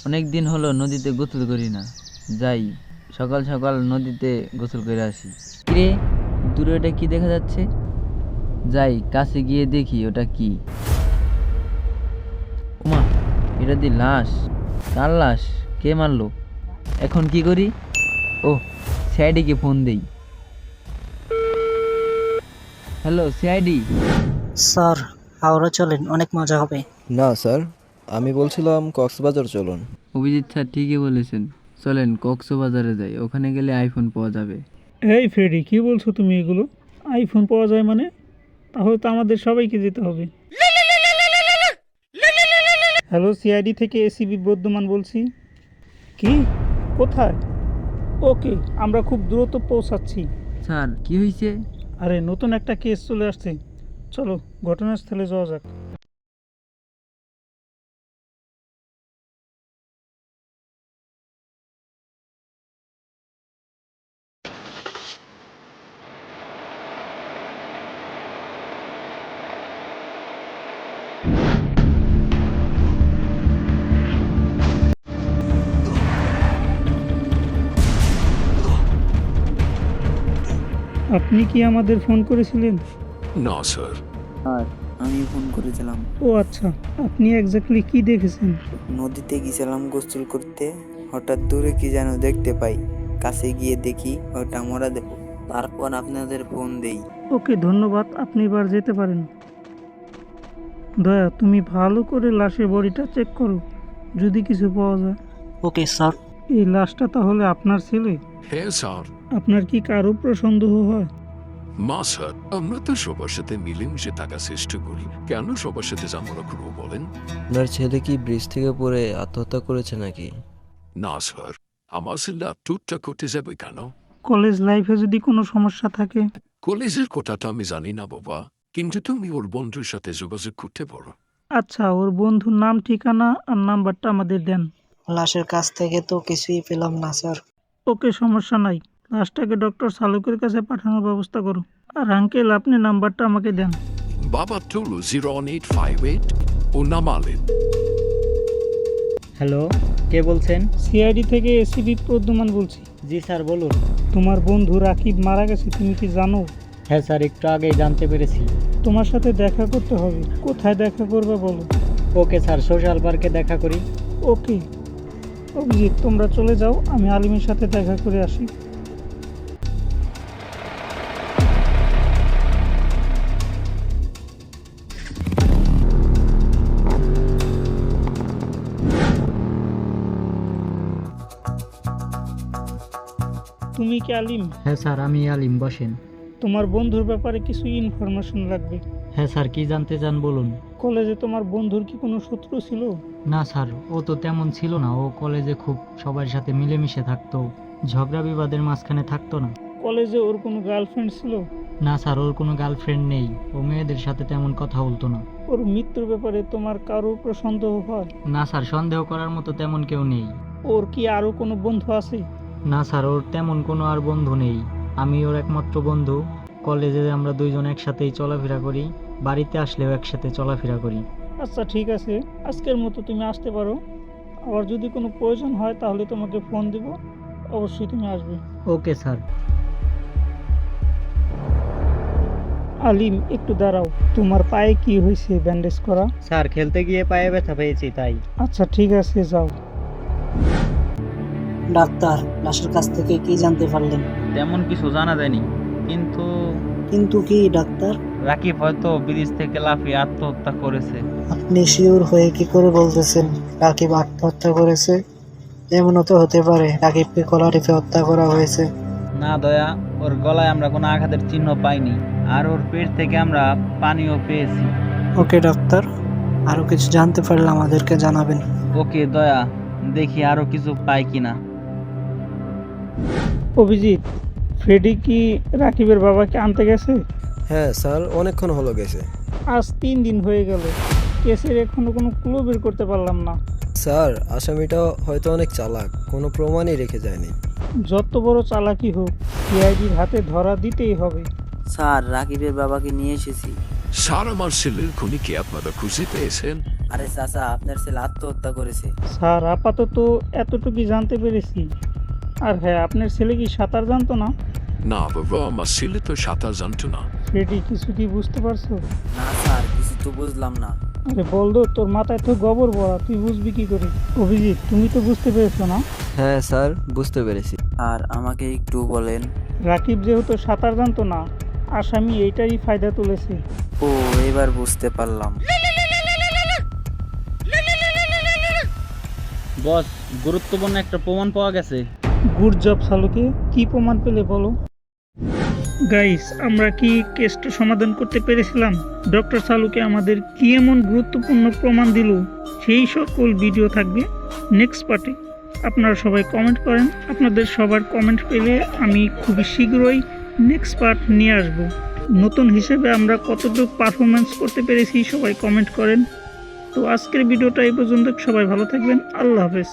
অনেক দিন হলো নদীতে গোসল করি না, যাই সকাল সকাল নদীতে গোসল করে আসি। কিরে, দূরে ওটা কি দেখা যাচ্ছে? যাই কাছে গিয়ে দেখি ওটা কি। ওমা, এটা দি লাশ। কার লাশ? কে মারলো? এখন কি করি? ও, সিআইডিকে ফোন দেই। Hello CID. স্যার, হাওড়া চলেন, অনেক মজা হবে। না স্যার, আমি বলছিলাম কক্সবাজার চলুন। অভিজিৎ স্যার ঠিকই বলেছেন, চলেন কক্সবাজারে যাই, ওখানে গেলে আইফোন পাওয়া যাবে। এই ফ্রেডি, কি বলছো তুমি এগুলো? আইফোন পাওয়া যায় মানে? তাহলে তো আমাদের সবাইকে যেতে হবে। হ্যালো, সিআইডি থেকে এসিবি বর্ধমান বলছি। কি? কোথায়? ওকে, আমরা খুব দ্রুত পৌঁছাচ্ছি। স্যার কি হয়েছে? আরে, নতুন একটা কেস চলে আসছে, চলো ঘটনাস্থলে যাওয়া যাক। আপনি কি আমাদের ফোন করেছিলেন? না স্যার, আর আমি ফোন করেছিলাম। ও আচ্ছা, আপনি এক্স্যাক্টলি কি দেখেছেন? নদীতে গেছিলাম গোসল করতে, হঠাৎ দূরে কি যেন দেখতে পাই। কাছে গিয়ে দেখি ওটা মরা দেব, তারপর আপনাদের ফোন দেই। ওকে, ধন্যবাদ, আপনি এবার যেতে পারেন। দয়া, তুমি ভালো করে লাশের বডিটা চেক করো, যদি কিছু পাওয়া যায়। Okay sir. এই লাশটা তাহলে আপনার ছেলে? হ্যাঁ স্যার। আপনার কি কারো উপর সন্দেহ হয়? মা স্যার, আমরা তো সবার সাথে মিলেমিশে থাকার চেষ্টা করি, কেন সবার সাথে ঝামেলা করবো বলেন? আপনার ছেলে কি ব্রিজ থেকে পড়ে আত্মহত্যা করেছে নাকি? না স্যার, আমার ছেলে টুকটা করতে যাবে কেন? কলেজ লাইফে যদি কোনো সমস্যা থাকে? কলেজের কথাটা আমি জানি না বাবা, কিন্তু তুমি ওর বন্ধুর সাথে যোগাযোগ করতে পারো। আচ্ছা, ওর বন্ধুর নাম, ঠিকানা আর নাম্বারটা আমাদের দেন। লাশের কাছ থেকে তো কিছুই পেলাম না স্যার। ওকে, সমস্যা নাই, লাশটাকে ডক্টর সালুকের কাছে পাঠানোর ব্যবস্থা করো। আর আঙ্কেল, আপনি নাম্বারটা আমাকে দেন। বাবা টুলু 01858 ও নামালেন। হ্যালো, কে বলছেন? সিআইডি থেকে এসিবি প্রদ্যুমান বলছি। জি স্যার, বলুন। তোমার বন্ধু রাকিব মারা গেছে, তুমি কি জানো? হ্যাঁ স্যার, একটু আগেই জানতে পেরেছি। তোমার সাথে দেখা করতে হবে, কোথায় দেখা করবে বলো? ওকে স্যার, সোশ্যাল পার্কে দেখা করি। ওকে অভিজিৎ, তোমরা চলে যাও, আমি আলিমের সাথে দেখা করে আসি। তুমি কি আলিম? হ্যাঁ স্যার, আমি আলিম, বসেন। তোমার বন্ধুর ব্যাপারে কিছু ইনফরমেশন লাগবে। হ্যাঁ স্যার, কি জানতে চান বলুন। কলেজে তোমার বন্ধুর কি কোনো শত্রু ছিল? না স্যার, ও তো তেমন ছিল না, ও কলেজে খুব সবার সাথে মিলেমিশে থাকতো, ঝগড়া বিবাদের মাঝখানে থাকতো না। কলেজে ওর কোনো গার্লফ্রেন্ড ছিল? না স্যার, ওর কোনো গার্লফ্রেন্ড নেই, ও মেয়েদের সাথে তেমন কথা বলতো না। ওর মৃত্যুর ব্যাপারে তোমার কারোর উপর সন্দেহ হয়? না স্যার, সন্দেহ করার মতো তেমন কেউ নেই। ওর কি আরো কোনো বন্ধু আছে? না স্যার, ওর তেমন কোনো আর বন্ধু নেই, আমি ওর একমাত্র বন্ধু। কলেজে আমরা দুইজন একসাথেই চলাফেরা করি, বাড়িতে আসলেও একসাথে চলাফেরা করি। আচ্ছা ঠিক আছে, আজকের মতো তুমি আসতে পারো। আবার যদি কোনো প্রয়োজন হয় তাহলে তোমাকে ফোন দিব, অবশ্যই তুমি আসবে। Okay sir. আলিম, একটু দাঁড়াও, তোমার পায়ে কি হয়েছে ব্যান্ডেজ করা? স্যার, খেলতে গিয়ে পায়ে ব্যথা পেয়েছি তাই। আচ্ছা ঠিক আছে, যাও। ডাক্তার, লাশের কাছ থেকে কি জানতে পারলেন? তেমন কিছু জানা যায়নি, কিন্তু কিন্তু কি ডাক্তার? রাকিব হয়তো ব্রিজ থেকে লাফিয়ে আত্মহত্যা করেছে। আপনি শিওর হয়ে কি করে বলতেছেন রাকিব আত্মহত্যা করেছে? এমনও তো হতে পারে রাকিবকে গলা টিপে হত্যা করা হয়েছে। না দয়া, ওর গলায় আমরা কোনো আঘাতের চিহ্ন পাইনি, আর ওর পেট থেকে আমরা পানিও পেয়েছি। ওকে ডাক্তার, আরো কিছু জানতে পারলে আমাদেরকে জানাবেন। ওকে দয়া, দেখি আরো কিছু পাই কিনা। অভিজিৎ, ফ্রেডি কি রাকিবের বাবাকে আনতে গেছে? হ্যাঁ স্যার, অনেকক্ষণ হলো গেছে। আজ 3 দিন হয়ে গেল, কেসের এখনো কোনো ক্লু বের করতে পারলাম না। স্যার, আসামিটা হয়তো অনেক চালাক, কোনো প্রমাণই রেখে যায়নি। যত বড় চালাকি হোক, সিআইডির হাতে ধরা দিতেই হবে। স্যার, রাকিবের বাবাকে নিয়ে এসেছি। স্যার, আমার ছেলের খুনি কি আপনারা খুঁজে পেয়েছেন? আরে চাচা, আপনার ছেলে আত্মহত্যা করেছে। স্যার, আপাতত এতটুকুই জানতে পেরেছি। আর হ্যাঁ, আপনার ছেলে কি সাঁতার জানতো না? না বাবা, আমার ছেলে তো সাঁতার জানতো না। ফ্রেডি, কিছু কি বুঝতে পারছো? না স্যার, কিছু তো বুঝলাম না। আরে বলদো, তোর মাথায় তো গোবর ভরা, তুই বুঝবি কি করে? অভিজিৎ, তুমি তো বুঝতে পেরেছো না? হ্যাঁ স্যার, বুঝতে পেরেছি। আর আমাকে একটু বলেন। রাকিব যেহেতু সাঁতার জানতো না, আসামি এইটারই ফায়দা তুলেছে। ও, এবার বুঝতে পারলাম। বস, গুরুত্বপূর্ণ একটা প্রমাণ পাওয়া গেছে। গুড জব সালুকে, কি প্রমাণ পেলে বলো? গাইস, আমরা কি কেসটা সমাধান করতে পেরেছিলাম? ডক্টর সালুকে আমাদের কি এমন গুরুত্বপূর্ণ প্রমাণ দিল, সেই সকল ভিডিও থাকবে নেক্সট পার্টে। আপনারা সবাই কমেন্ট করেন। আপনাদের সবার কমেন্ট পেলে আমি খুবই শীঘ্রই নেক্সট পার্ট নিয়ে আসব। নতুন হিসেবে আমরা কতটুকু পারফরমেন্স করতে পেরেছি সবাই কমেন্ট করেন। তো আজকের ভিডিওটা এই পর্যন্ত। সবাই ভালো থাকবেন। আল্লাহ হাফেজ।